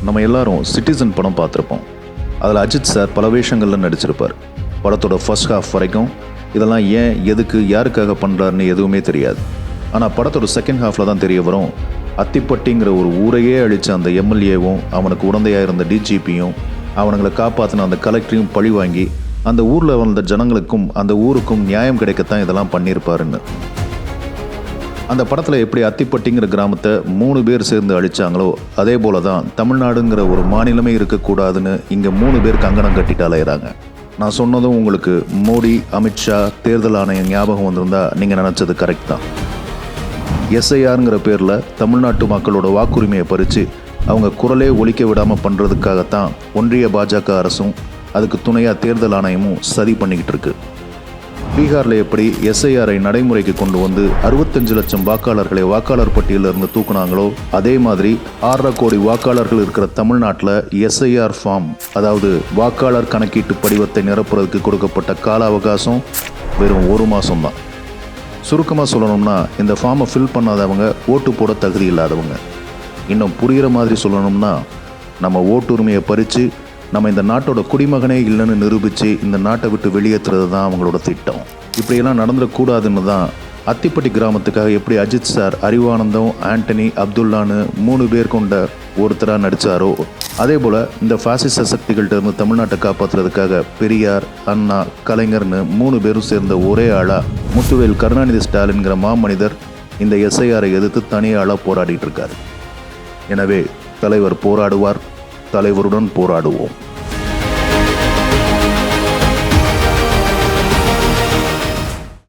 நம்ம எல்லாரும் சிட்டிசன் படம் பார்த்துருப்போம். அதில் அஜித் சார் பல வேஷங்களில் நடிச்சிருப்பார். படத்தோட ஃபர்ஸ்ட் ஹாஃப் வரைக்கும் இதெல்லாம் ஏன், எதுக்கு, யாருக்காக பண்ணுறாருன்னு எதுவுமே தெரியாது. ஆனால் படத்தோட செகண்ட் ஹாஃபில் தான் தெரிய வரும், அத்திப்பட்டிங்கிற ஒரு ஊரையே அழித்த அந்த எம்எல்ஏவும் அவனுக்கு உடந்தையாக இருந்த டிஜிபியும் அவனுங்களை காப்பாற்றின அந்த கலெக்டரையும் பழி வாங்கி அந்த ஊரில் வந்த ஜனங்களுக்கும் அந்த ஊருக்கும் நியாயம் கிடைக்கத்தான் இதெல்லாம் பண்ணியிருப்பாருன்னு. அந்த படத்தில் எப்படி அத்திப்பட்டிங்கிற கிராமத்தை 3 பேர் சேர்ந்து அழிச்சாங்களோ அதே போல தான் தமிழ்நாடுங்கிற ஒரு மாநிலமே இருக்கக்கூடாதுன்னு இங்கே 3 பேர் கங்கணம் கட்டிட்டு அலையிறாங்க. நான் சொன்னதும் உங்களுக்கு மோடி, அமித்ஷா, தேர்தல் ஆணையம் ஞாபகம் வந்திருந்தா நீங்கள் நினச்சது கரெக்ட் தான். எஸ்ஐஆருங்கிற பேரில் தமிழ்நாட்டு மக்களோட வாக்குரிமையை பறித்து அவங்க குரலே ஒலிக்க விடாமல் பண்ணுறதுக்காகத்தான் ஒன்றிய பாஜக அரசும் அதுக்கு துணையாக தேர்தல் ஆணையமும் சதி பண்ணிக்கிட்டு இருக்கு. பீகாரில் எப்படி எஸ்ஐஆரை நடைமுறைக்கு கொண்டு வந்து 65 லட்சம் வாக்காளர்களை வாக்காளர் பட்டியலிருந்து தூக்குனாங்களோ அதே மாதிரி 6.5 கோடி வாக்காளர்கள் இருக்கிற தமிழ்நாட்டில் எஸ்ஐஆர் ஃபார்ம், அதாவது வாக்காளர் கணக்கீட்டு படிவத்தை நிரப்புறதுக்கு கொடுக்கப்பட்ட கால அவகாசம் வெறும் 1 மாதம் தான். சுருக்கமாக சொல்லணும்னா இந்த ஃபார்மை ஃபில் பண்ணாதவங்க ஓட்டு போட தகுதி இல்லாதவங்க. இன்னும் புரிகிற மாதிரி சொல்லணும்னா நம்ம ஓட்டுரிமையை பறித்து நம்ம இந்த நாட்டோட குடிமகனே இல்லைன்னு நிரூபித்து இந்த நாட்டை விட்டு வெளியேற்றுறது தான் அவங்களோட திட்டம். இப்படியெல்லாம் நடந்துடக்கூடாதுன்னு தான் அத்திப்பட்டி கிராமத்துக்காக எப்படி அஜித் சார் அறிவானந்தம், ஆண்டனி, அப்துல்லான்னு 3 பேர் கொண்ட ஒருத்தராக நடித்தாரோ அதே போல் இந்த பாசிச சக்திகள்கிட்ட இருந்து தமிழ்நாட்டை காப்பாற்றுறதுக்காக பெரியார், அண்ணா, கலைஞர்னு 3 பேரும் சேர்ந்த ஒரே ஆளாக முத்துவேல் கருணாநிதி ஸ்டாலின்கிற மாமனிதர் இந்த எஸ்ஐஆரை எதிர்த்து தனியாளாக போராடிட்டு இருக்காரு. எனவே தலைவர் போராடுவார், தலைவருடன் போராடுவோம்.